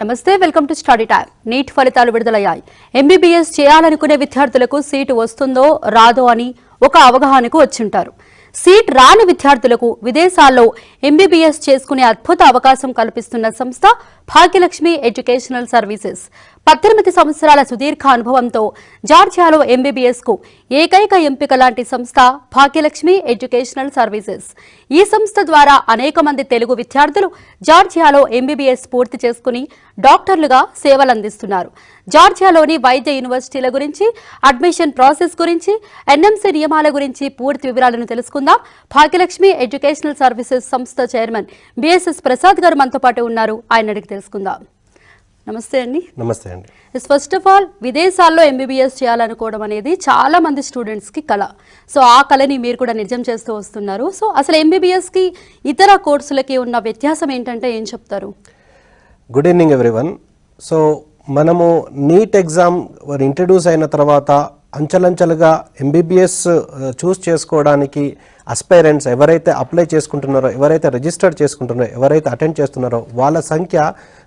నమస్తే welcome to study time. NEET ఫలితాలు విడుదలయ్యాయి. ఎంబీబీఎస్ చేయాలనుకునే విద్యార్థులకు సీటు వస్తుందో రాదో అని ఒక అవగాహనకు వచ్చింటారు. సీట్ రాని విద్యార్థులకు విదేశాల్లో ఎంబీబీఎస్ చేసుకునే అద్భుత అవకాశం కల్పిస్తున్న సంస్థ భాగ్యలక్ష్మి ఎడ్యుకేషనల్ సర్వీసెస్. 18 సంవత్సరాల సుదీర్ఘ అనుభవంతో జార్జియాలో ఎంబీబీఎస్ కు ఏకైక ఎంపిక లాంటి సంస్థ భాగ్యలక్ష్మి ఎడ్యుకేషనల్ సర్వీసెస్. ఈ సంస్థ ద్వారా అనేక మంది తెలుగు విద్యార్థులు జార్జియాలో ఎంబీబీఎస్ పూర్తి చేసుకుని డాక్టర్లుగా సేవలందిస్తున్నారు. జార్జియాలోని వైద్య యూనివర్సిటీల గురించి, అడ్మిషన్ ప్రాసెస్ గురించి, ఎన్ఎంసీ నియమాల గురించి పూర్తి వివరాలను తెలుసుకుందాం. భాగ్యలక్ష్మి ఎడ్యుకేషనల్ సర్వీసెస్ సంస్థ చైర్మన్ బిఎస్ఎస్ ప్రసాద్ గారు మనతో పాటు ఉన్నారు. ఆయన అడిగి తెలుసుకుందాం. నమస్తే అండి. నమస్తే అండి. ఫస్ట్ ఆఫ్ ఆల్, విదేశాల్లో ఎంబీబీఎస్ చేయాలనుకోవడం అనేది చాలా మంది స్టూడెంట్స్ కి కళ. సో ఆ కళని మీరు కూడా నిజం చేస్తూ వస్తున్నారు. సో అసలు ఎంబీబీఎస్ కి ఇతర కోర్సులకి ఉన్న వ్యత్యాసం ఏంటంటే ఏం చెప్తారు? Good evening everyone. సో మనము నీట్ ఎగ్జామ్ ఇంట్రడ్యూస్ అయిన తర్వాత అంచెలంచెలుగా ఎంబీబీఎస్ చూస్ చేసుకోవడానికి అస్పైరెంట్స్ ఎవరైతే అప్లై చేసుకుంటున్నారో, ఎవరైతే రిజిస్టర్ చేసుకుంటున్నారో, ఎవరైతే అటెండ్ చేస్తున్నారో వాళ్ళ సంఖ్య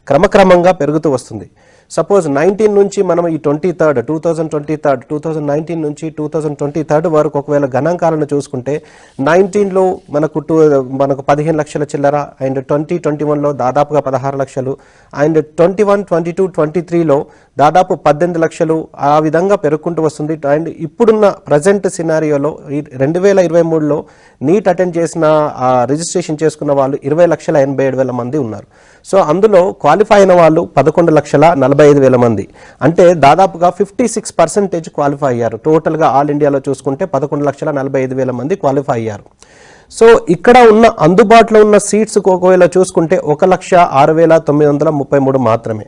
క్రమక్రమంగా పెరుగుతూ వస్తుంది. సపోజ్ 19 నుంచి మనం ఈ 2019 నుంచి 2023 వరకు ఒకవేళ గణాంకాలను చూసుకుంటే 19లో మనకు 15 లక్షల చిల్లర, అండ్ 2021లో దాదాపుగా 16 లక్షలు, అండ్ 21, 22, 23లో దాదాపు 18 లక్షలు, ఆ విధంగా పెరుగుకుంటూ వస్తుంది. అండ్ ఇప్పుడున్న ప్రజెంట్ సినారియోలో 2023లో నీట్ అటెండ్ చేసిన రిజిస్ట్రేషన్ చేసుకున్న వాళ్ళు 20,87,000 మంది ఉన్నారు. సో అందులో క్వాలిఫై అయిన వాళ్ళు 11,45,000 మంది, అంటే దాదాపుగా 56% క్వాలిఫై అయ్యారు. టోటల్గా ఆల్ ఇండియాలో చూసుకుంటే 11,45,000 మంది క్వాలిఫై అయ్యారు. సో ఇక్కడ ఉన్న అందుబాటులో ఉన్న సీట్స్ ఒకవేళ చూసుకుంటే 1,06,933 మాత్రమే.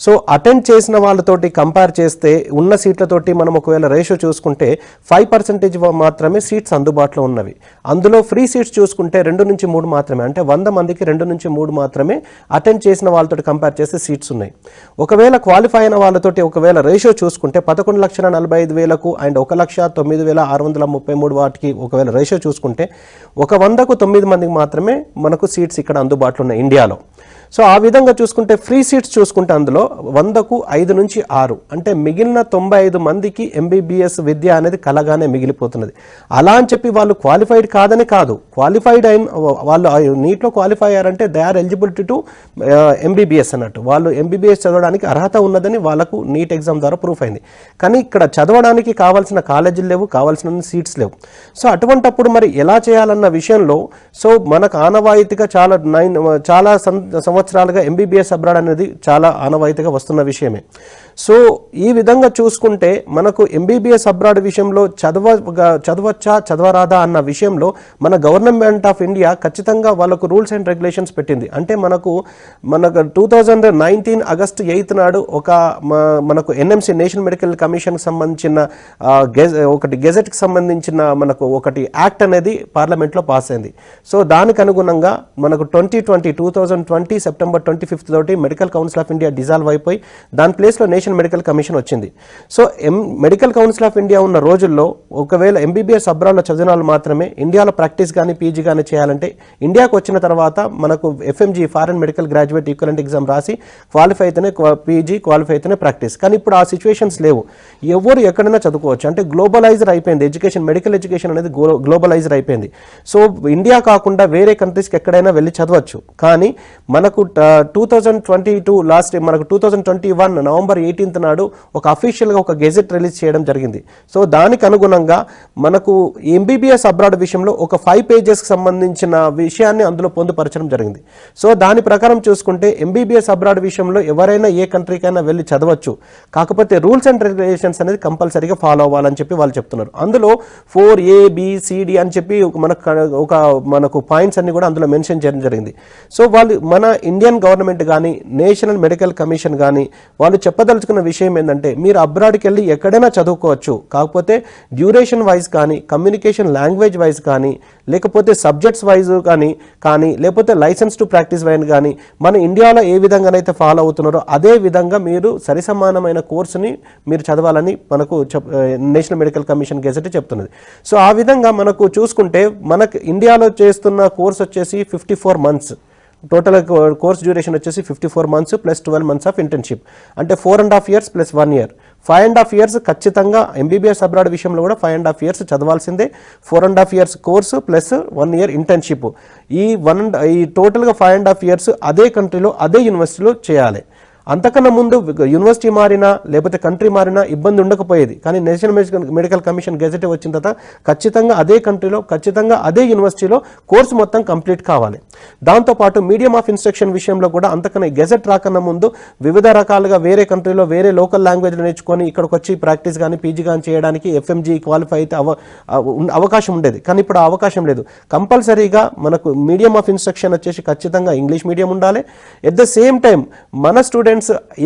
సో అటెండ్ చేసిన వాళ్ళతోటి కంపేర్ చేస్తే ఉన్న సీట్లతోటి మనం ఒకవేళ రేషియో చూసుకుంటే 5% మాత్రమే సీట్స్ అందుబాటులో ఉన్నవి. అందులో ఫ్రీ సీట్స్ చూసుకుంటే 2 నుంచి 3 మాత్రమే, అంటే 100 మందికి 2 నుంచి 3 మాత్రమే అటెండ్ చేసిన వాళ్ళతో కంపేర్ చేస్తే సీట్స్ ఉన్నాయి. ఒకవేళ క్వాలిఫై అయిన వాళ్ళతోటి ఒకవేళ రేషియో చూసుకుంటే 11,45,000కు అండ్ 1,09,633 వాటికి ఒకవేళ రేషియో చూసుకుంటే 100కు 9 మందికి మాత్రమే మనకు సీట్స్ ఇక్కడ అందుబాటులో ఉన్నాయి ఇండియాలో. సో ఆ విధంగా చూసుకుంటే ఫ్రీ సీట్స్ చూసుకుంటే అందులో 100కు 5 నుంచి 6, అంటే మిగిలిన 95 మందికి ఎంబీబీఎస్ విద్య అనేది కలగానే మిగిలిపోతున్నది. అలా అని చెప్పి వాళ్ళు క్వాలిఫైడ్ కాదని కాదు, క్వాలిఫైడ్ అయిన వాళ్ళు నీట్లో క్వాలిఫై అయ్యారంటే they are eligibility to MBBS అన్నట్టు. వాళ్ళు ఎంబీబీఎస్ చదవడానికి అర్హత ఉన్నదని వాళ్ళకు నీట్ ఎగ్జామ్ ద్వారా ప్రూఫ్ అయింది. కానీ ఇక్కడ చదవడానికి కావాల్సిన కాలేజీలు లేవు, కావాల్సిన సీట్స్ లేవు. సో అటువంటప్పుడు మరి ఎలా చేయాలన్న విషయంలో సో మనకు ఆనవాయితీగా చాలా సంవత్సరాలుగా ఎంబీబీఎస్ అబ్రాడ్ అనేది చాలా ఆనవాయితీగా వస్తున్న విషయమే. సో ఈ విధంగా చూసుకుంటే మనకు ఎంబీబీఎస్ అబ్రాడ్ విషయంలో చదవచ్చా చదవరాదా అన్న విషయంలో మన గవర్నమెంట్ ఆఫ్ ఇండియా ఖచ్చితంగా వాళ్ళకు రూల్స్ అండ్ రెగ్యులేషన్స్ పెట్టింది. అంటే మనకు 2019 ఆగస్టు 8 నాడు మనకు ఎన్ఎంసీ నేషనల్ మెడికల్ కమిషన్కి సంబంధించిన ఒకటి గెజెట్కి సంబంధించిన మనకు ఒకటి యాక్ట్ అనేది పార్లమెంట్లో పాస్ అయింది. సో దానికి అనుగుణంగా మనకు 2020 సెప్టెంబర్ 25 తోటి medical council of India dissolve అయిపోయి దాని ప్లేస్లో నేషనల్ మెడికల్ కమిషన్ వచ్చింది. So medical council of India ఉన్న రోజుల్లో ఒకవేళ ఎంబీబీఎస్ అబ్రాడ్లో చదివిన వాళ్ళు మాత్రమే ఇండియాలో ప్రాక్టీస్ కానీ పీజీ కానీ చేయాలంటే ఇండియాకు వచ్చిన తర్వాత మనకు FMG foreign medical graduate equivalent exam రాసి క్వాలిఫై అయితేనే పీజీ, క్వాలిఫై అయితేనే ప్రాక్టీస్. కానీ ఇప్పుడు ఆ సిచ్యువేషన్స్ లేవు, ఎవరు ఎక్కడైనా చదువుకోవచ్చు. అంటే గ్లోబలైజర్ అయిపోయింది ఎడ్యుకేషన్, మెడికల్ ఎడ్యుకేషన్ అనేది గ్లోబలైజర్ అయిపోయింది. సో ఇండియా కాకుండా వేరే కంట్రీస్కి ఎక్కడైనా వెళ్ళి చదవచ్చు. కానీ మనకు 2022 లాస్ట్ మనకు 2021 నవంబర్ 18 నాడు ఒక అఫీషియల్గా ఒక గెజెట్ రిలీజ్ చేయడం జరిగింది. సో దానికి అనుగుణంగా మనకు ఎంబీబీఎస్ అబ్రాడ్ విషయంలో ఒక 5 పేజెస్కి సంబంధించిన విషయాన్ని అందులో పొందుపరచడం జరిగింది. సో దాని ప్రకారం చూసుకుంటే ఎంబీబీఎస్ అబ్రాడ్ విషయంలో ఎవరైనా ఏ కంట్రీకైనా వెళ్ళి చదవచ్చు. కాకపోతే రూల్స్ అండ్ రెగ్యులేషన్స్ అనేది కంపల్సరీగా ఫాలో అవ్వాలని చెప్పి వాళ్ళు చెప్తున్నారు. అందులో 4ABCD అని చెప్పి మనకు పాయింట్స్ అన్ని కూడా అందులో మెన్షన్ చేయడం జరిగింది. సో వాళ్ళు మన ఇండియన్ గవర్నమెంట్ కానీ నేషనల్ మెడికల్ కమిషన్ కానీ వాళ్ళు చెప్పదలుచుకున్న విషయం ఏంటంటే మీరు అబ్రాడ్కి వెళ్ళి ఎక్కడైనా చదువుకోవచ్చు. కాకపోతే డ్యూరేషన్ వైజ్ కానీ, కమ్యూనికేషన్ లాంగ్వేజ్ వైజ్ కానీ, లేకపోతే సబ్జెక్ట్స్ వైజ్ కానీ లేకపోతే లైసెన్స్ టు ప్రాక్టీస్ వైజ్ కానీ మన ఇండియాలో ఏ విధంగానైతే ఫాలో అవుతున్నారో అదే విధంగా మీరు సరిసమానమైన కోర్సుని మీరు చదవాలని మనకు నేషనల్ మెడికల్ కమిషన్ గెజెట్ చెప్తున్నది. సో ఆ విధంగా మనకు చూసుకుంటే మనకు ఇండియాలో చేస్తున్న కోర్స్ వచ్చేసి 54 months. టోటల్ కోర్స్ డ్యూరేషన్ వచ్చేసి 54 months plus 12 months of internship, అంటే 4.5 years ప్లస్ 1 year. 5.5 years ఖచ్చితంగా ఎంబీబీఎస్ అబ్రాడ్ విషయంలో కూడా 5.5 years చదవాల్సిందే. 4.5 years course plus 1 year internship. ఈ టోటల్గా 5.5 years అదే కంట్రీలో అదే యూనివర్సిటీలో చేయాలి. అంతకన్నా ముందు యూనివర్సిటీ మారినా లేకపోతే కంట్రీ మారినా ఇబ్బంది ఉండకపోయేది. కానీ నేషనల్ మెడికల్ కమిషన్ గెజెట్ వచ్చిన తర్వాత ఖచ్చితంగా అదే కంట్రీలో ఖచ్చితంగా అదే యూనివర్సిటీలో కోర్సు మొత్తం కంప్లీట్ కావాలి. దాంతోపాటు మీడియం ఆఫ్ ఇన్స్ట్రక్షన్ విషయంలో కూడా అంతకన్నా గెజెట్ రాకన్నా ముందు వివిధ రకాలుగా వేరే కంట్రీలో వేరే లోకల్ లాంగ్వేజ్లు నేర్చుకొని ఇక్కడికి వచ్చి ప్రాక్టీస్ కానీ పీజీ కానీ చేయడానికి ఎఫ్ఎంజీ క్వాలిఫై అయితే అవకాశం ఉండేది. కానీ ఇప్పుడు ఆ అవకాశం లేదు. కంపల్సరీగా మనకు మీడియం ఆఫ్ ఇన్స్ట్రక్షన్ వచ్చేసి ఖచ్చితంగా ఇంగ్లీష్ మీడియం ఉండాలి. ఎట్ ద సేమ్ టైం మన స్టూడెంట్స్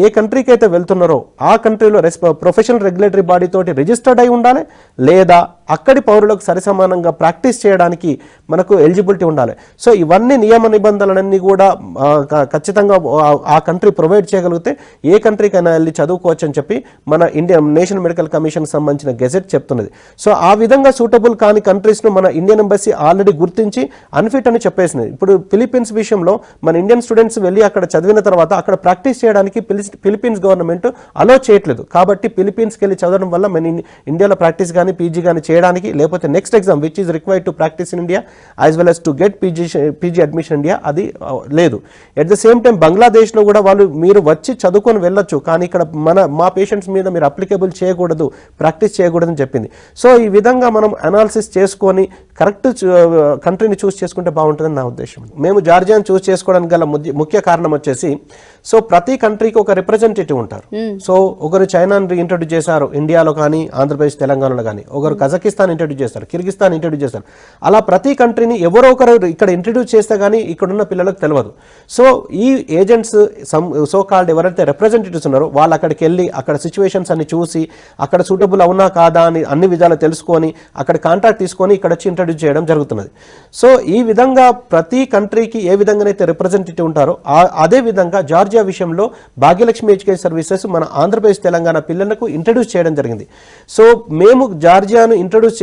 ఏ కంట్రీకి అయితే వెళ్తున్నారో ఆ కంట్రీలో ప్రొఫెషనల్ రెగ్యులేటరీ బాడీ తోటి రిజిస్టర్డ్ అయి ఉండాలి, లేదా అక్కడి పౌరులకు సరిసమానంగా ప్రాక్టీస్ చేయడానికి మనకు ఎలిజిబిలిటీ ఉండాలి. సో ఇవన్నీ నియమ నిబంధనలన్నీ కూడా ఖచ్చితంగా ఆ కంట్రీ ప్రొవైడ్ చేయగలిగితే ఏ కంట్రీకైనా వెళ్ళి చదువుకోవచ్చు అని చెప్పి మన నేషనల్ మెడికల్ కమిషన్ సంబంధించిన గెజెట్ చెప్తున్నది. సో ఆ విధంగా సూటబుల్ కాని కంట్రీస్ను మన ఇండియన్ ఎంబసీ ఆల్రెడీ గుర్తించి అన్ఫిట్ అని చెప్పేసింది. ఇప్పుడు ఫిలిప్పీన్స్ విషయంలో మన ఇండియన్ స్టూడెంట్స్ వెళ్ళి అక్కడ చదివిన తర్వాత అక్కడ ప్రాక్టీస్ చేయడానికి ఫిలిప్పీన్స్ గవర్నమెంట్ అలో చేయట్లేదు. కాబట్టి ఫిలిప్పీన్స్కి వెళ్ళి చదవడం వల్ల మన ఇండియాలో ప్రాక్టీస్ కానీ పీజీ కానీ చేయడానికి, లేకపోతే next exam which is required to practice in India as well as to get PG admission India అది లేదు. ఎట్ ద సేమ్ టైం బంగ్లాదేశ్లో కూడా వాళ్ళు మీరు వచ్చి చదువుకొని వెళ్ళొచ్చు, కానీ ఇక్కడ మా పేషెంట్స్ మీద మీరు అప్లికేబుల్ చేయకూడదు, ప్రాక్టీస్ చేయకూడదు అని చెప్పింది. సో ఈ విధంగా మనం అనాలిసిస్ చేసుకొని కరెక్ట్ కంట్రీని చూస్ చేసుకుంటే బాగుంటుందని నా ఉద్దేశం. మేము జార్జియాని చూస్ చేసుకోవడానికి గల ముఖ్య కారణం వచ్చేసి, సో ప్రతి కంట్రీకి ఒక రిప్రజెంటేటివ్ ఉంటారు. సో ఒకరు చైనాని ఇంట్రడ్యూస్ చేశారు ఇండియాలో కానీ ఆంధ్రప్రదేశ్ తెలంగాణలో కానీ, ఒకరు కజకిస్తాన్ ఇంట్రడ్యూస్ చేస్తారు, కిర్గిస్తాన్ ఇంట్రడ్యూస్ చేస్తారు. అలా ప్రతి కంట్రీని ఎవరో ఒకరు ఇక్కడ ఇంట్రడ్యూస్ చేస్తే కానీ ఇక్కడున్న పిల్లలకు తెలియదు. సో ఈ ఏజెంట్స్ సో కాల్డ్ ఎవరైతే రిప్రజెంటేటివ్స్ ఉన్నారో వాళ్ళు అక్కడికి వెళ్ళి అక్కడ సిచ్యువేషన్స్ అన్ని చూసి అక్కడ సూటబుల్ అవునా కాదా అని అన్ని విధాలు తెలుసుకొని అక్కడ కాంట్రాక్ట్ తీసుకొని ఇక్కడ వచ్చి ఇంట్రడ్యూస్ చేయడం జరుగుతున్నది. సో ఈ విధంగా ప్రతి కంట్రీకి ఏ విధంగానైతే రిప్రజెంటేటివ్ ఉంటారో అదే విధంగా జార్జియా విషయంలో భాగ్యలక్ష్మి ఎడ్యుకేషన్ సర్వీసెస్ మన ఆంధ్రప్రదేశ్ తెలంగాణ పిల్లలకు ఇంట్రడ్యూస్ చేయడం జరిగింది. సో మేము జార్జియాను ఇంట్రడ్యూస్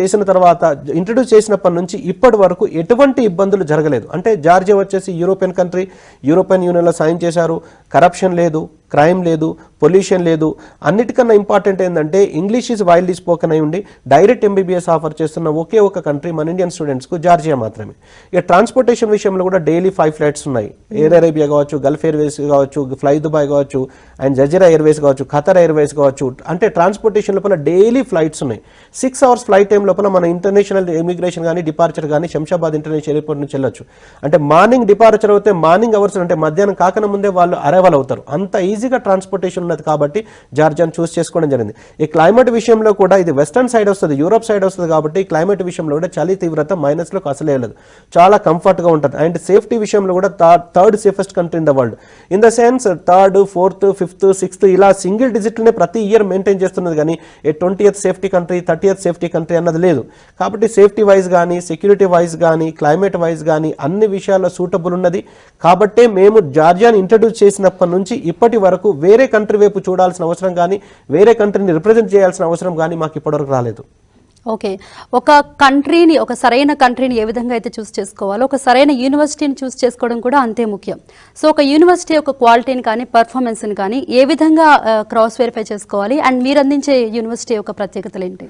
చేసినప్పటి నుంచి ఇప్పటి వరకు ఎటువంటి ఇబ్బందులు జరగలేదు. అంటే జార్జియా వచ్చేసి యూరోపియన్ కంట్రీ, యూరోపియన్ యూనియన్లో సైన్ చేశారు, కరప్షన్ లేదు, క్రైమ్ లేదు, పొల్యూషన్ లేదు. అన్నిటికన్నా ఇంపార్టెంట్ ఏంటంటే ఇంగ్లీష్ ఈజ్ వైడ్లీ స్పోకెన్ అయి ఉండి డైరెక్ట్ ఎంబీబీఎస్ ఆఫర్ చేస్తున్న ఒకే ఒక కంట్రీ మన ఇండియన్ స్టూడెంట్స్కు జార్జియా మాత్రమే. ఇక ట్రాన్స్పోర్టేషన్ విషయంలో కూడా డైలీ 5 flights ఉన్నాయి. ఎయిర్ అరేబియా కావచ్చు, గల్ఫ్ ఎయిర్వేస్ కావచ్చు, ఫ్లై దుబాయ్ కావచ్చు, అండ్ జజీరా ఎయిర్వేస్ కావచ్చు, ఖతర్ ఎయిర్వేస్ కావచ్చు. అంటే ట్రాన్స్పోర్టేషన్ లోపల డైలీ ఫ్లైట్స్ ఉన్నాయి. 6 hours ఫ్లైట్ టైం లోపల మన ఇంటర్నేషనల్ ఇమిగ్రేషన్ కానీ డిపార్చర్ కానీ శంషాబాద్ ఇంటర్నేషనల్ ఎయిర్పోర్ట్ నుంచి వెళ్ళొచ్చు. అంటే మార్నింగ్ డిపార్చర్ అయితే మార్నింగ్ అవర్స్ అంటే మధ్యాహ్నం కాకన ముందే వాళ్ళు అరైవల్ అవుతారు. అంత ఈజీగా ట్రాన్స్పోర్టేషన్ ఉన్నది కాబట్టి జార్జియాను చూస్ చేసుకోవడం జరిగింది. ఈ క్లైమేట్ విషయంలో కూడా ఇది వెస్టర్న్ సైడ్ వస్తుంది, యూరోప్ సైడ్ వస్తుంది కాబట్టి క్లైమేట్ విషయంలో కూడా చలి తీవ్రత మైనస్లోకి అసలే లేదు, చాలా కంఫర్ట్గా ఉంటుంది. అండ్ సేఫ్టీ విషయంలో కూడా third safest country in the world. In the sense 3rd, 4th, 5th, 6th ఇలా సింగిల్ డిజిట్లనే ప్రతి ఇయర్ మెయింటైన్ చేస్తున్నది. కానీ 20th safety country, 30th safety country అన్నది లేదు. కాబట్టి సేఫ్టీ వైజ్ కానీ సెక్యూరిటీ వైజ్ కానీ క్లైమేట్ వైజ్ కానీ అన్ని విషయాల్లో సూటబుల్ ఉన్నది. కాబట్టే మేము జార్జియాని ఇంట్రడ్యూస్ చేసినప్పటి నుంచి ఇప్పటి వరకు వేరే కంట్రీ వైపు చూడాల్సిన అవసరం కానీ వేరే కంట్రీని రిప్రజెంట్ చేయాల్సిన అవసరం కానీ మాకు ఇప్పటివరకు రాలేదు. ఓకే, ఒక కంట్రీని, ఒక సరైన కంట్రీని ఏ విధంగా అయితే చూస్ చేసుకోవాలో ఒక సరైన యూనివర్సిటీని చూస్ చేసుకోవడం కూడా అంతే ముఖ్యం. సో ఒక యూనివర్సిటీ యొక్క క్వాలిటీని కానీ పర్ఫార్మెన్స్ని కానీ ఏ విధంగా క్రాస్ వెరిఫై చేసుకోవాలి, అండ్ మీరు అందించే యూనివర్సిటీ యొక్క ప్రత్యేకతలు ఏంటి?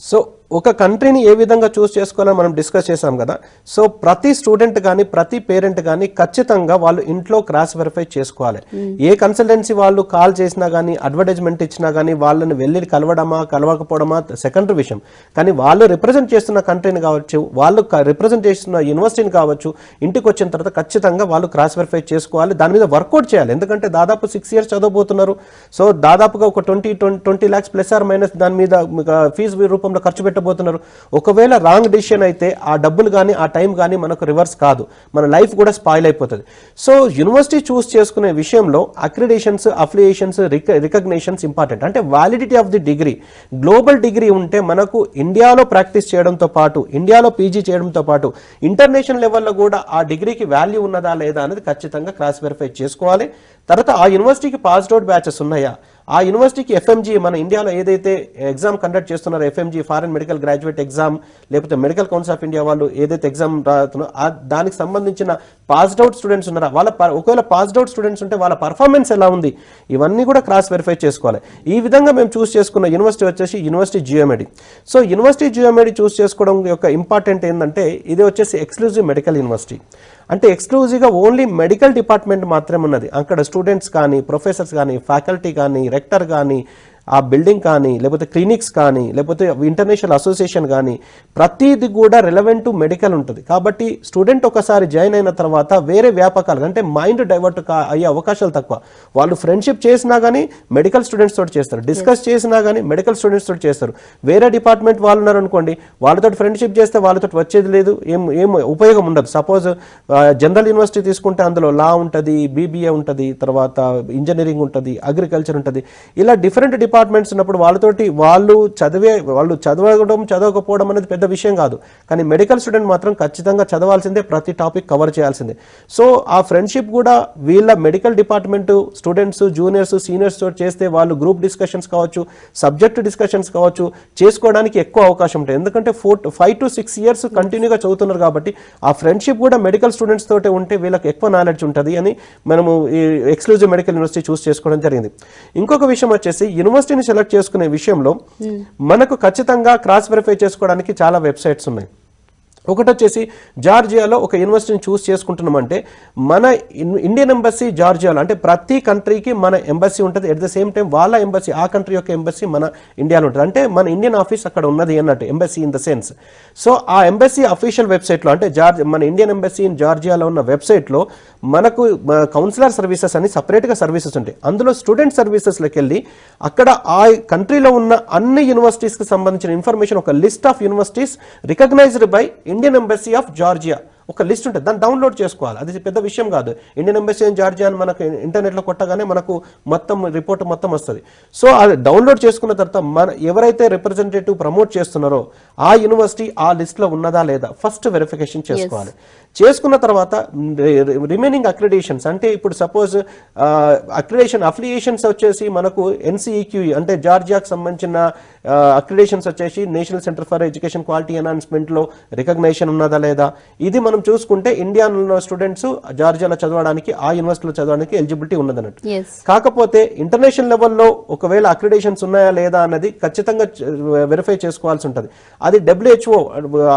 సో ఒక కంట్రీని ఏ విధంగా చూస్ చేసుకోవాలని మనం డిస్కస్ చేసాం కదా. సో ప్రతి స్టూడెంట్ కానీ ప్రతి పేరెంట్ కానీ ఖచ్చితంగా వాళ్ళు ఇంట్లో క్రాస్ వెరిఫై చేసుకోవాలి. ఏ కన్సల్టెన్సీ వాళ్ళు కాల్ చేసినా కానీ అడ్వర్టైజ్మెంట్ ఇచ్చినా కానీ వాళ్ళని వెళ్ళి కలవడమా కలవకపోవడమా సెకండరీ విషయం. కానీ వాళ్ళు రిప్రజెంట్ చేస్తున్న కంట్రీని కావచ్చు, వాళ్ళు రిప్రజెంట్ చేస్తున్న యూనివర్సిటీని కావచ్చు, ఇంటికి వచ్చిన తర్వాత ఖచ్చితంగా వాళ్ళు క్రాస్ వెరిఫై చేసుకోవాలి, దాని మీద వర్కౌట్ చేయాలి. ఎందుకంటే దాదాపు 6 years చదవబోతున్నారు. సో దాదాపుగా ఒక 20 lakhs ప్లస్ ఆర్ మైనస్ దాని మీద ఫీజు రూపంలో ఖర్చు పెట్టబోతున్నారు. ఒకవేళ రాంగ్ డిసిషన్ అయితే ఆ డబ్బులు కానీ ఆ టైం కానీ మనకు రివర్స్ కాదు, మన లైఫ్ కూడా స్పాయిల్ అయిపోతుంది. సో యూనివర్సిటీ చూస్ చేసుకునే విషయంలో అక్రిడేషన్స్, అఫిలియేషన్స్, రికగ్నేషన్స్ ఇంపార్టెంట్. అంటే validity of the degree, global degree ఉంటే మనకు ఇండియాలో ప్రాక్టీస్ చేయడంతో పాటు ఇండియాలో పీజీ చేయడంతో పాటు ఇంటర్నేషనల్ లెవెల్లో కూడా ఆ డిగ్రీకి వాల్యూ ఉన్నదా లేదా అనేది ఖచ్చితంగా క్రాస్ వెరిఫై చేసుకోవాలి. తర్వాత ఆ యూనివర్సిటీకి పాస్డ్ అవుట్ బ్యాచెస్ ఉన్నాయా, ఆ యూనివర్సిటీకి ఎఫ్ఎంజీ మన ఇండియాలో ఏదైతే ఎగ్జామ్ కండక్ట్ చేస్తున్నారో FMG foreign medical graduate exam లేకపోతే మెడికల్ కౌన్సిల్ ఆఫ్ ఇండియా వాళ్ళు ఏదైతే ఎగ్జామ్ రాస్తున్నారో దానికి సంబంధించిన పాస్డ్ అవుట్ స్టూడెంట్స్ ఉన్నారా, వాళ్ళ ఒకవేళ పాస్డ్ అవుట్ స్టూడెంట్స్ ఉంటే వాళ్ళ పర్ఫార్మెన్స్ ఎలా ఉంది, ఇవన్నీ కూడా క్రాస్ వెరిఫై చేసుకోవాలి. ఈ విధంగా మేము చూస్ చేసుకున్న యూనివర్సిటీ వచ్చేసి యూనివర్సిటీ జియోమెడి. సో యూనివర్సిటీ జియోమెడి చూస్ చేసుకోవడం యొక్క ఇంపార్టెంట్ ఏంటంటే ఇది వచ్చేసి ఎక్స్క్లూజివ్ మెడికల్ యూనివర్సిటీ. అంటే ఎక్స్క్లూజివ్గా ఓన్లీ మెడికల్ డిపార్ట్మెంట్ మాత్రమే ఉన్నది. అక్కడ స్టూడెంట్స్ కానీ, ప్రొఫెసర్స్ కానీ, ఫ్యాకల్టీ కానీ, రెక్టర్ కానీ, ఆ బిల్డింగ్ కానీ, లేకపోతే క్లినిక్స్ కానీ, లేకపోతే ఇంటర్నేషనల్ అసోసియేషన్ కానీ, ప్రతిది కూడా రిలవెంట్ టు మెడికల్ ఉంటుంది. కాబట్టి స్టూడెంట్ ఒకసారి జాయిన్ అయిన తర్వాత వేరే వ్యాపకాలు అంటే మైండ్ డైవర్ట్ అయ్యే అవకాశాలు తక్కువ. వాళ్ళు ఫ్రెండ్షిప్ చేసినా కానీ మెడికల్ స్టూడెంట్స్ తోటి చేస్తారు, డిస్కస్ చేసినా కానీ మెడికల్ స్టూడెంట్స్ తోటి చేస్తారు. వేరే డిపార్ట్మెంట్ వాళ్ళు ఉన్నారు అనుకోండి, వాళ్ళతో ఫ్రెండ్షిప్ చేస్తే వాళ్ళతో వచ్చేది లేదు, ఏం ఉపయోగం ఉండదు. సపోజ్ జనరల్ యూనివర్సిటీ తీసుకుంటే అందులో లా ఉంటుంది, బీబీఏ ఉంటుంది, తర్వాత ఇంజనీరింగ్ ఉంటుంది, అగ్రికల్చర్ ఉంటుంది. ఇలా డిఫరెంట్ డిపార్ట్మెంట్స్ ఉన్నప్పుడు వాళ్ళు చదవడం చదవకపోవడం అనేది పెద్ద విషయం కాదు. కానీ మెడికల్ స్టూడెంట్ మాత్రం ఖచ్చితంగా చదవాల్సిందే, ప్రతి టాపిక్ కవర్ చేయాల్సిందే. సో ఆ ఫ్రెండ్షిప్ కూడా వీళ్ళ medical department students, juniors, seniors తోటి చేస్తే వాళ్ళు గ్రూప్ డిస్కషన్స్ కావచ్చు, సబ్జెక్ట్ డిస్కషన్స్ కావచ్చు చేసుకోవడానికి ఎక్కువ అవకాశం ఉంటుంది. ఎందుకంటే 5 to 6 years కంటిన్యూగా చదువుతున్నారు కాబట్టి ఆ ఫ్రెండ్షిప్ కూడా మెడికల్ స్టూడెంట్స్ తోటే ఉంటే వీళ్ళకి ఎక్కువ నాలెడ్జ్ ఉంటుంది అని మనము ఈ ఎక్స్క్లూజివ్ మెడికల్ యూనివర్సిటీ చూస్ చేసుకోవడం జరిగింది. ఇంకొక విషయం వచ్చేసి యూనివర్సిటీని సెలెక్ట్ చేసుకునే విషయంలో మనకు ఖచ్చితంగా క్రాస్ వెరిఫై చేసుకోవడానికి చాలా వెబ్సైట్స్ ఉన్నాయి. ఒకటి వచ్చేసి జార్జియాలో ఒక యూనివర్సిటీని చూస్ చేసుకుంటున్నామంటే మన ఇండియన్ ఎంబసీ జార్జియాలో, అంటే ప్రతి కంట్రీకి మన ఎంబసీ ఉంటుంది. ఎట్ ద సేమ్ టైం వాళ్ళ ఎంబసీ, ఆ కంట్రీ యొక్క ఎంబసీ మన ఇండియాలో ఉంటుంది. అంటే మన ఇండియన్ ఆఫీస్ అక్కడ ఉన్నది అన్నట్టు, embassy in the sense. So ఆ ఎంబసీ అఫీషియల్ వెబ్సైట్లో అంటే మన ఇండియన్ ఎంబసీ ఇన్ జార్జియాలో ఉన్న వెబ్సైట్లో మనకు కౌన్సిలర్ సర్వీసెస్ అని సపరేట్గా సర్వీసెస్ ఉంటాయి. అందులో స్టూడెంట్ సర్వీసెస్లోకి వెళ్ళి అక్కడ ఆ కంట్రీలో ఉన్న అన్ని యూనివర్సిటీస్కి సంబంధించిన ఇన్ఫర్మేషన్, ఒక list of universities recognised by Indian embassy of Georgia ఒక లిస్ట్ ఉంటుంది, దాన్ని డౌన్లోడ్ చేసుకోవాలి. అది పెద్ద విషయం కాదు. ఇండియన్ ఎంబసీ ఇన్ జార్జియా అని మనకు ఇంటర్నెట్లో కొట్టగానే మనకు మొత్తం రిపోర్ట్ మొత్తం వస్తుంది. సో అది డౌన్లోడ్ చేసుకున్న తర్వాత ఎవరైతే రిప్రజెంటేటివ్ ప్రమోట్ చేస్తున్నారో ఆ యూనివర్సిటీ ఆ లిస్ట్లో ఉన్నదా లేదా ఫస్ట్ వెరిఫికేషన్ చేసుకోవాలి. చేసుకున్న తర్వాత రిమైనింగ్ అక్రిడేషన్స్, అంటే ఇప్పుడు సపోజ్ అఫిలియేషన్స్ వచ్చేసి మనకు ఎన్సిఈక్యూ అంటే జార్జియాకు సంబంధించిన అక్రిడేషన్స్ వచ్చేసి నేషనల్ సెంటర్ ఫర్ ఎడ్యుకేషన్ క్వాలిటీ ఎన్హాన్స్మెంట్లో రికగ్నైజేషన్ ఉన్నదా లేదా, ఇది మనం చూసుకుంటే ఇండియాలో స్టూడెంట్స్ జార్జియాలో చదవడానికి, ఆ యూనివర్సిటీలో చదవడానికి ఎలిజిబిలిటీ ఉన్నదన్నట్టు. కాకపోతే ఇంటర్నేషనల్ లెవెల్లో ఒకవేళ అక్రిడేషన్స్ ఉన్నాయా లేదా అన్నది ఖచ్చితంగా వెరిఫై చేసుకోవాల్సి ఉంటుంది. అది WHO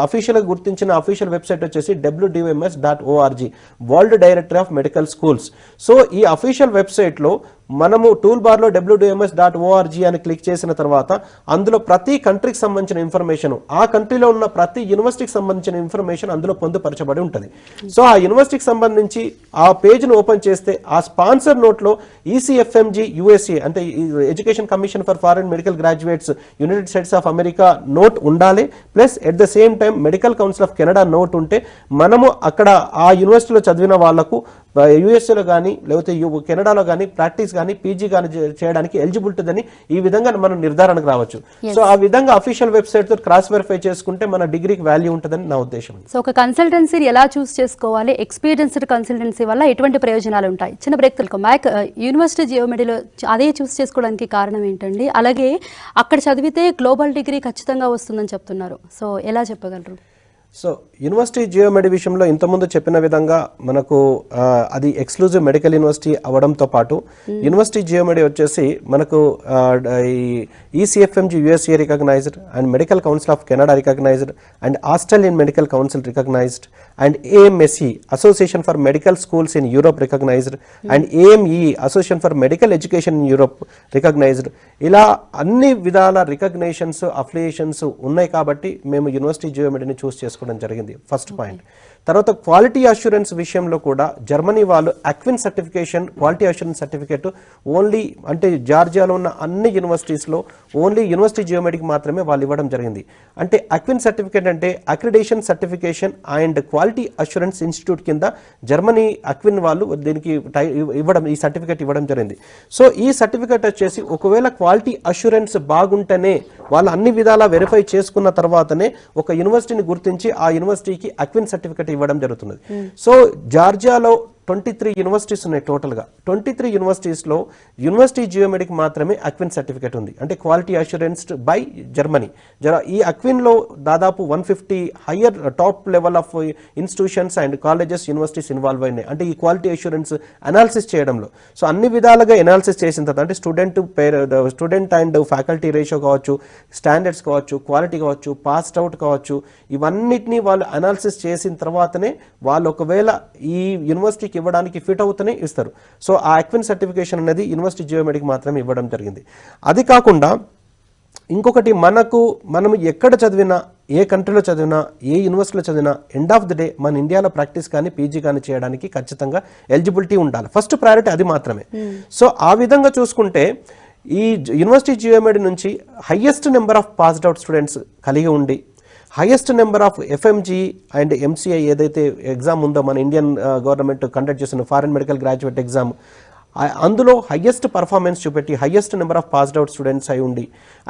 అఫీషియల్గా గుర్తించిన అఫీషియల్ వెబ్సైట్ వచ్చేసి WDMS.org, world directory of medical schools. So ఈ అఫీషియల్ వెబ్సైట్లో మనము టూల్ బార్లో WDMS.org అని క్లిక్ చేసిన తర్వాత అందులో ప్రతి కంట్రీకి సంబంధించిన ఇన్ఫర్మేషన్, ఆ కంట్రీలో ఉన్న ప్రతి యూనివర్సిటీకి సంబంధించిన ఇన్ఫర్మేషన్ అందులో పొందుపరచబడి ఉంటుంది. సో ఆ యూనివర్సిటీకి సంబంధించి ఆ పేజ్ను ఓపెన్ చేస్తే ఆ స్పాన్సర్ నోట్లో ECFMG USA అంటే education commission for foreign medical graduates United States of America note ఉండాలి. Plus at the same time medical council of Canada note ఉంటే మనము అక్కడ ఆ యూనివర్సిటీలో చదివిన వాళ్లకు యుఎస్ఏలో కానీ లేకపోతే కెనడాలో కానీ ప్రాక్టీస్ కానీ పీజీ కానీ చేయడానికి ఎలిజిబిలిటీ అని ఈ విధంగా మనం నిర్ధారణకు రావచ్చు. సో ఆ విధంగా అఫీషియల్ వెబ్సైట్ తో క్రాస్ వెరిఫై చేసుకుంటే మన డిగ్రీకి వాల్యూ ఉంటుందని నా ఉద్దేశం. సో ఒక కన్సల్టెన్సీని ఎలా చూస్ చేసుకోవాలి, ఎక్స్పీరియన్స్డ్ కన్సల్టెన్సీ వల్ల ఎటువంటి ప్రయోజనాలు ఉంటాయి? చిన్న బ్రేక్ తెలుకోమాక్. యూనివర్సిటీ జియోమెడీలో అదే చూస్ చేసుకోవడానికి కారణం ఏంటండి? అలాగే అక్కడ చదివితే గ్లోబల్ డిగ్రీ ఖచ్చితంగా వస్తుందని చెప్తున్నారు, సో ఎలా చెప్పగలరు? సో యూనివర్సిటీ జియోమెడి విషయంలో ఇంతకుముందు చెప్పిన విధంగా మనకు అది ఎక్స్క్లూజివ్ మెడికల్ యూనివర్సిటీ అవ్వడంతో పాటు యూనివర్సిటీ జియోమెడి వచ్చేసి మనకు ECFMG USA recognised and medical council of Canada recognised and Australian medical council recognised and AMSE association for medical schools in Europe recognised and AME association for medical education in Europe recognised. ఇలా అన్ని విధాల recognitions, affiliations ఉన్నాయి కాబట్టి మేము university జియోమెడిని choose చేసుకోవడం జరిగింది. First point. తర్వాత quality assurance విషయంలో కూడా జర్మనీ వాళ్ళు ACQUIN certification, quality assurance certificate only అంటే జార్జియాలో ఉన్న అన్ని యూనివర్సిటీస్లో ఓన్లీ యూనివర్సిటీ జియోమెడికి మాత్రమే వాళ్ళు ఇవ్వడం జరిగింది. అంటే అక్విన్ సర్టిఫికేట్ అంటే accreditation certification and quality assurance institute కింద జర్మనీ అక్విన్ వాళ్ళు దీనికి ఈ సర్టిఫికేట్ ఇవ్వడం జరిగింది. సో ఈ సర్టిఫికేట్ వచ్చేసి ఒకవేళ క్వాలిటీ అష్యూరెన్స్ బాగుంటేనే వాళ్ళు అన్ని విధాలా వెరిఫై చేసుకున్న తర్వాతనే ఒక యూనివర్సిటీని గుర్తించి ఆ యూనివర్సిటీకి అక్విన్ సర్టిఫికేట్ ఇవ్వడం జరుగుతుంది. సో జార్జియాలో 23 యూనివర్సిటీస్ ఉన్నాయి టోటల్గా. 23 యూనివర్సిటీస్లో యూనివర్సిటీ జియోమెడిక్ మాత్రమే అక్విన్ సర్టిఫికేట్ ఉంది, అంటే క్వాలిటీ అష్యూరెన్స్డ్ బై జర్మనీ. ఈ అక్విన్లో దాదాపు 150 higher top level of institutions and colleges, universities involve అయినాయి, అంటే ఈ క్వాలిటీ అష్యూరెన్స్ అనాలిసిస్ చేయడంలో. సో అన్ని విధాలుగా అనాలిసిస్ చేసిన తర్వాత, అంటే స్టూడెంట్ అండ్ ఫ్యాకల్టీ రేషియో కావచ్చు, స్టాండర్డ్స్ కావచ్చు, క్వాలిటీ కావచ్చు, పాస్డ్ అవుట్ కావచ్చు, ఇవన్నిటినీ వాళ్ళు అనాలిసిస్ చేసిన తర్వాతనే వాళ్ళు ఒకవేళ ఈ యూనివర్సిటీకి ఇవ్వడానికి ఫిట్ అవుతూనే ఇస్తారు. సో ఆ అక్విన్ సర్టిఫికేషన్ అనేది యూనివర్సిటీ జియోమెడిక్ మాత్రమే ఇవ్వడం జరిగింది. అది కాకుండా ఇంకొకటి, మనం ఎక్కడ చదివినా, ఏ కంట్రీలో చదివినా, ఏ యూనివర్సిటీలో చదివినా, ఎండ్ ఆఫ్ ది డే మన ఇండియాలో ప్రాక్టీస్ కానీ పీజీ కానీ చేయడానికి ఖచ్చితంగా ఎలిజిబిలిటీ ఉండాలి. ఫస్ట్ ప్రయారిటీ అది మాత్రమే. సో ఆ విధంగా చూసుకుంటే ఈ యూనివర్సిటీ జియోమెడి నుంచి highest number of passed out students కలిగి ఉండి, highest number of FMG and MCI ఏదైతే ఎగ్జామ్ ఉందో మన ఇండియన్ గవర్నమెంట్ కండక్ట్ చేసిన ఫారెన్ మెడికల్ గ్రాడ్యుయేట్ ఎగ్జామ్, అందులో హైయెస్ట్ పర్ఫార్మెన్స్ చూపెట్టి highest number of passed out students అయి ఉండి,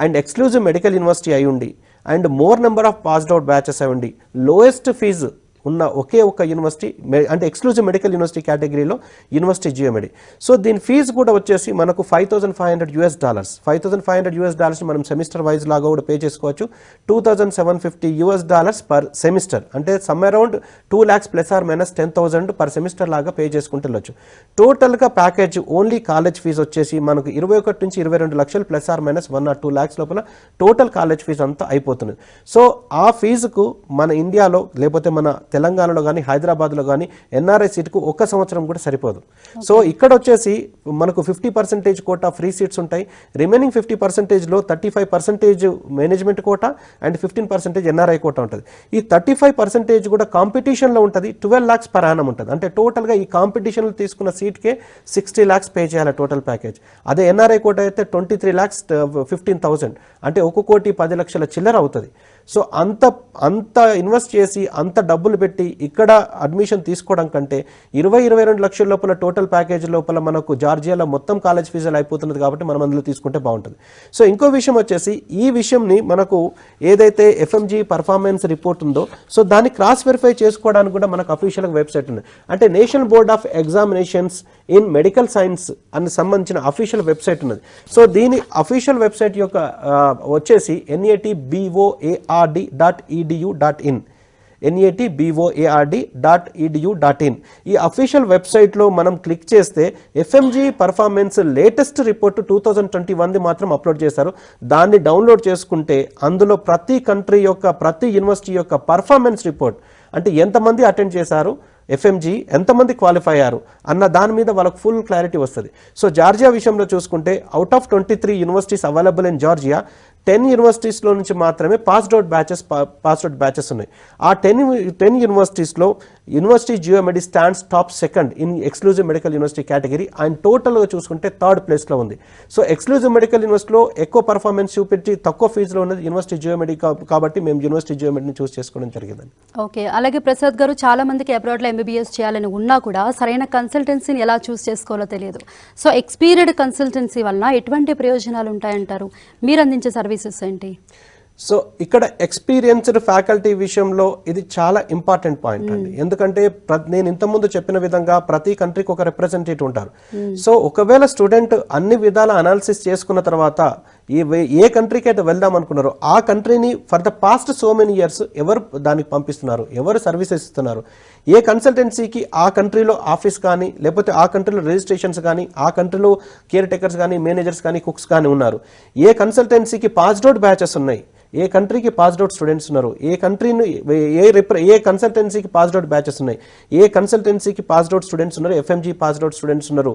అండ్ ఎక్స్క్లూజివ్ మెడికల్ యూనివర్సిటీ అయి ఉండి, and more number of passed out batches అయి ఉండి, లోయెస్ట్ ఫీజు ఉన్న ఒకే ఒక్క యూనివర్సిటీ, అంటే ఎక్స్క్లూజివ్ మెడికల్ యూనివర్సిటీ కేటగిరీలో యూనివర్సిటీ జియోమెడి. సో దీని ఫీజు కూడా వచ్చేసి మనకు $5,500. $5,500 మనం సెమిస్టర్ వైజ్ లాగా కూడా పే చేసుకోవచ్చు. $2,750 పర్ సెమిస్టర్, అంటే some around 2 lakhs ± 10,000 per semester లాగా పే చేసుకుంటూ వెళ్ళొచ్చు. టోటల్గా ప్యాకేజ్ ఓన్లీ కాలేజ్ ఫీజు వచ్చేసి మనకు 21 నుంచి 22 లక్షలు ± 1 or 2 lakhs లోపల టోటల్ కాలేజ్ ఫీజు అంతా అయిపోతుంది. సో ఆ ఫీజుకు మన ఇండియాలో లేకపోతే మన తెలంగాణలో కానీ హైదరాబాద్లో కానీ ఎన్ఆర్ఐ సీట్కు 1 సంవత్సరం కూడా సరిపోదు. సో ఇక్కడ వచ్చేసి మనకు 50% కోటా ఫ్రీ సీట్స్ ఉంటాయి. రిమైనింగ్ 50%లో 35% management quota and 15% NRI quota ఉంటుంది. ఈ 35% కూడా కాంపిటీషన్లో ఉంటుంది. 12 lakhs per annum ఉంటుంది. అంటే టోటల్గా ఈ కాంపిటీషన్లో తీసుకున్న సీట్కే 60 lakhs పే చేయాలి టోటల్ ప్యాకేజ్. అదే ఎన్ఆర్ఐ కోటా అయితే 23,15,000, అంటే 1,10,00,000 చిల్లర అవుతుంది. సో అంత ఇన్వెస్ట్ చేసి అంత డబ్బులు పెట్టి ఇక్కడ అడ్మిషన్ తీసుకోవడం కంటే 22 లక్షల లోపల టోటల్ ప్యాకేజ్ లోపల మనకు జార్జియాలో మొత్తం కాలేజ్ ఫీజులు అయిపోతున్నది కాబట్టి మనం అందులో తీసుకుంటే బాగుంటుంది. సో ఇంకో విషయం వచ్చేసి, ఈ విషయంని మనకు ఏదైతే ఎఫ్ఎంజీ పర్ఫార్మెన్స్ రిపోర్ట్ ఉందో, సో దాన్ని క్రాస్ వెరిఫై చేసుకోవడానికి కూడా మనకు అఫీషియల్గా వెబ్సైట్ ఉంది. అంటే national board of examinations in medical science అని సంబంధించిన అఫీషియల్ వెబ్సైట్ ఉన్నది. సో దీని అఫీషియల్ వెబ్సైట్ యొక్క వచ్చేసి natboard.edu.in. natboard.edu.in. ఈ అఫీషియల్ వెబ్సైట్లో మనం క్లిక్ చేస్తే ఎఫ్ఎంజీ పర్ఫార్మెన్స్ లేటెస్ట్ రిపోర్ట్ 2021 మాత్రం అప్లోడ్ చేశారు. దాన్ని డౌన్లోడ్ చేసుకుంటే అందులో ప్రతి కంట్రీ యొక్క, ప్రతి యూనివర్సిటీ యొక్క పర్ఫార్మెన్స్ రిపోర్ట్, అంటే ఎంతమంది అటెండ్ చేశారు, ఎఫ్ఎంజీ ఎంతమంది క్వాలిఫై అయ్యారు అన్న దాని మీద వాళ్ళకు ఫుల్ క్లారిటీ వస్తుంది. సో జార్జియా విషయంలో చూసుకుంటే out of 23 universities available in Georgia, 10 యూనివర్సిటీస్లో నుంచి మాత్రమే పాస్డ్ అవుట్ బ్యాచెస్ ఉన్నాయి. ఆ 10 యూనివర్సిటీస్లో university GeoMedi stands top second in exclusive medical university category, and టోటల్గా చూసుకుంటే 3rd ప్లేస్లో ఉంది. సో ఎక్స్క్లూజివ్ మెడికల్ యూనివర్సిటీలో ఎక్కువ పర్ఫార్మెన్స్ చూపించి తక్కువ ఫీజులో ఉన్నది యూనివర్సిటీ జియోమెడి కాబట్టి మేము యూనివర్సిటీ జియోమెడిని చూస్ చేసుకోవడం జరిగిందండి. ఓకే, అలాగే ప్రసాద్ గారు, చాలా మందికి అబ్రాడ్లో ఎంబీబీఎస్ చేయాలని ఉన్నా కూడా సరైన కన్సల్టెన్సీని ఎలా చూస్ చేసుకోవాలో తెలియదు. సో ఎక్స్పీరియడ్ కన్సల్టెన్సీ వలన ఎటువంటి ప్రయోజనాలు ఉంటాయంటారు? మీరు అందించే సర్వీసెస్ ఏంటి? సో ఇక్కడ ఎక్స్పీరియన్స్డ్ ఫ్యాకల్టీ విషయంలో ఇది చాలా ఇంపార్టెంట్ పాయింట్ అండి. ఎందుకంటే నేను ఇంతకుముందు చెప్పిన విధంగా ప్రతి కంట్రీకి ఒక రిప్రజెంటేటివ్ ఉంటారు. సో ఒకవేళ స్టూడెంట్ అన్ని విధాల అనాలిసిస్ చేసుకున్న తర్వాత ఏ కంట్రీకి అయితే వెళ్దాం అనుకున్నారో ఆ కంట్రీని for the past so many years ఎవరు దానికి పంపిస్తున్నారు, ఎవరు సర్వీసెస్ ఇస్తున్నారు, ఏ కన్సల్టెన్సీకి ఆ కంట్రీలో ఆఫీస్ కానీ లేకపోతే ఆ కంట్రీలో రిజిస్ట్రేషన్స్ కానీ ఆ కంట్రీలో కేర్ టేకర్స్ కానీ మేనేజర్స్ కానీ కుక్స్ కానీ ఉన్నారు, ఏ కన్సల్టెన్సీకి పాస్డ్ అవుట్ బ్యాచెస్ ఉన్నాయి, ఏ కంట్రీకి పాస్డ్ అవుట్ స్టూడెంట్స్ ఉన్నారు, ఏ కంట్రీని ఏ కన్సల్టెన్సీకి పాస్డ్ అవుట్ బ్యాచెస్ ఉన్నాయి, ఏ కన్సల్టెన్సీకి పాస్డ్ అవుట్ స్టూడెంట్స్ ఉన్నారు, ఎఫ్ఎంజీ పాస్డ్ అవుట్ స్టూడెంట్స్ ఉన్నారు,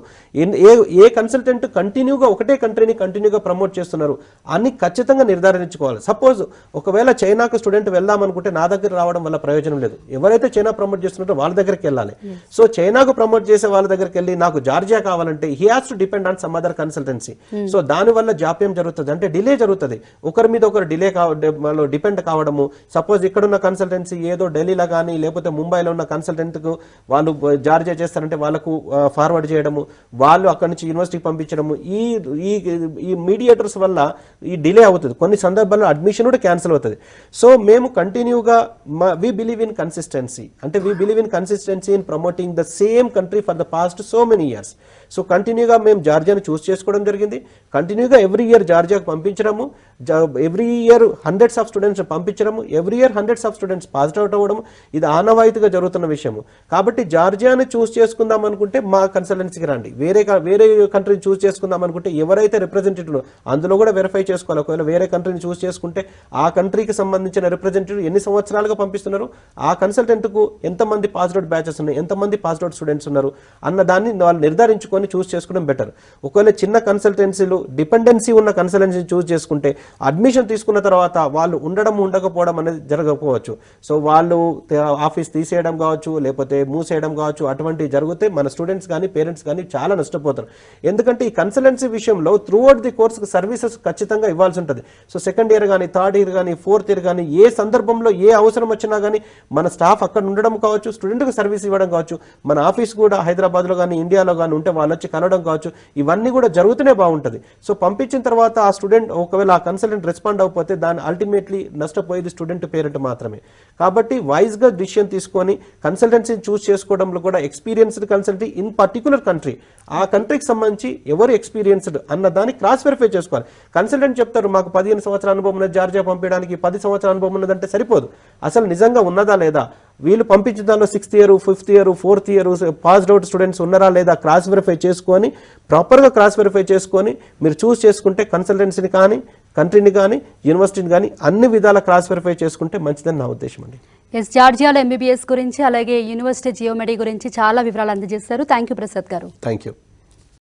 ఏ కన్సల్టెంట్ కంటిన్యూగా ఒకటే కంట్రీని కంటిన్యూగా ప్రమోట్ చేస్తున్నారు అని ఖచ్చితంగా నిర్ధారించుకోవాలి. సపోజ్ ఒకవేళ చైనాకు స్టూడెంట్ వెళ్దాం అనుకుంటే నా దగ్గర రావడం వల్ల ప్రయోజనం లేదు. ఎవరైతే చైనా ప్రమోట్ చేస్తున్నారో వాళ్ళ దగ్గరికి వెళ్ళాలి. సో చైనాకు ప్రమోట్ చేసే వాళ్ళ దగ్గరికి వెళ్ళి నాకు జార్జియా కావాలంటే he has to depend on some other consultancy. So దాని వల్ల జాప్యం జరుగుతుంది, అంటే డిలే జరుగుతుంది. ఒకరి మీద ఒకరు డిపెండ్ కావడము. సపోజ్ ఇక్కడున్న కన్సల్టెన్సీ ఏదో ఢిల్లీలో కానీ లేకపోతే ముంబైలో ఉన్న కన్సల్టెంట్కు వాళ్ళు జార్జియా చేస్తారంటే వాళ్ళకు ఫార్వర్డ్ చేయడము, వాళ్ళు అక్కడి నుంచి యూనివర్సిటీకి పంపించడము, ఈ మీడియేటర్స్ వల్ల వల్ల ఈ డిలే అవుతుంది, కొన్ని సందర్భాల్లో అడ్మిషన్ కూడా క్యాన్సిల్ అవుతుంది. సో మేము కంటిన్యూగా వీ బిలీవ్ ఇన్ కన్సిస్టెన్సీ, అంటే we believe in consistency in promoting the same country for the past so many years. So కంటిన్యూగా మేము జార్జియాను చూస్ చేసుకోవడం జరిగింది, కంటిన్యూగా ఎవ్రీ ఇయర్ జార్జియాకు పంపించడము, every year hundreds of students పంపించడము, every year hundreds of students pass out అవ్వడం, ఇది ఆనవాయితీగా జరుగుతున్న విషయము. కాబట్టి జార్జియాని చూస్ చేసుకుందాం అనుకుంటే మా కన్సల్టెన్సీకి రండి, వేరే కంట్రీని చూస్ చేసుకుందాం అనుకుంటే ఎవరైతే రిప్రజెంటేటివ్ అందులో కూడా వెరిఫై చేసుకోవాలి. ఒకవేళ వేరే కంట్రీని చూస్ చేసుకుంటే ఆ కంట్రీకి సంబంధించిన రిప్రజెంటేటివ్ ఎన్ని సంవత్సరాలుగా పంపిస్తున్నారు, ఆ కన్సల్టెంట్కు ఎంతమంది పాస్డ్ అవుట్ బ్యాచెస్ ఉన్నాయి, ఎంతమంది పాస్డ్ అవుట్ స్టూడెంట్స్ ఉన్నారు అన్న దాన్ని వాళ్ళు నిర్ధారించుకొని చూస్ చేసుకోవడం బెటర్. ఒకవేళ చిన్న కన్సల్టెన్సీలు డిపెండెన్సీ ఉన్న కన్సల్టెన్సీ చూస్ చేసుకుంటే అడ్మిషన్ తీసుకున్న తర్వాత వాళ్ళు ఉండకపోవడం అనేది జరగకపోవచ్చు. సో వాళ్ళు ఆఫీస్ తీసేయడం కావచ్చు, లేకపోతే మూసేయడం కావచ్చు, అటువంటివి జరిగితే మన స్టూడెంట్స్ కానీ పేరెంట్స్ కానీ చాలా నష్టపోతారు. ఎందుకంటే ఈ కన్సల్టెన్సీ విషయంలో through out the course services ఖచ్చితంగా ఇవ్వాల్సి ఉంటుంది. సో సెకండ్ ఇయర్ కానీ, థర్డ్ ఇయర్ కానీ, ఫోర్త్ ఇయర్ కానీ, ఏ సందర్భంలో ఏ అవసరం వచ్చినా కానీ మన స్టాఫ్ అక్కడ ఉండడం కావచ్చు, స్టూడెంట్కి సర్వీస్ ఇవ్వడం కావచ్చు, మన ఆఫీస్ కూడా హైదరాబాద్లో కానీ ఇండియాలో కానీ ఉంటే వాళ్ళు వచ్చి కలవడం కావచ్చు, ఇవన్నీ కూడా జరుగుతూనే బాగుంటుంది. సో పంపించిన తర్వాత ఆ స్టూడెంట్ ఒకవేళ ఆ కన్సల్టెంట్ రెస్పాండ్ అయిపోతే దాన్ని అల్టిమేట్లీ నష్టపోయేది స్టూడెంట్ పేరెంట్ మాత్రమే. కాబట్టి వైజ్గా డిసిషన్ తీసుకొని కన్సల్టెన్సీని చూస్ చేసుకోవడంలో కూడా experienced consultant in particular country, ఆ కంట్రీకి సంబంధించి ఎవరు ఎక్స్పీరియన్స్డ్ అన్న దాన్ని క్రాస్ వెరిఫై చేసుకోవాలి. కన్సల్టెంట్ చెప్తారు మాకు 15 సంవత్సరాల అనుభవం ఉన్నది జార్జియా పంపించడానికి, 10 సంవత్సరాల అనుభవం ఉన్నదంటే సరిపోదు. అసలు నిజంగా ఉన్నదా లేదా, వీళ్ళు పంపించిన దానిలో 6th year 5th year 4th year passed out students ఉన్నారా లేదా క్రాస్ వెరిఫై చేసుకొని, ప్రాపర్గా క్రాస్ వెరిఫై చేసుకొని మీరు చూస్ చేసుకుంటే కన్సల్టెన్సీని కానీ, కంట్రీని కానీ, యూనివర్సిటీని కానీ అన్ని విధాల క్రాస్ వెరిఫై చేసుకుంటే మంచిదని నా ఉద్దేశం అండి. ఎస్, జార్జియాలో MBBS గురించి అలాగే యూనివర్సిటీ జియోమెడీ గురించి చాలా వివరాలు అందజేశారు. థ్యాంక్ యూ ప్రసాద్ గారు. Thank you.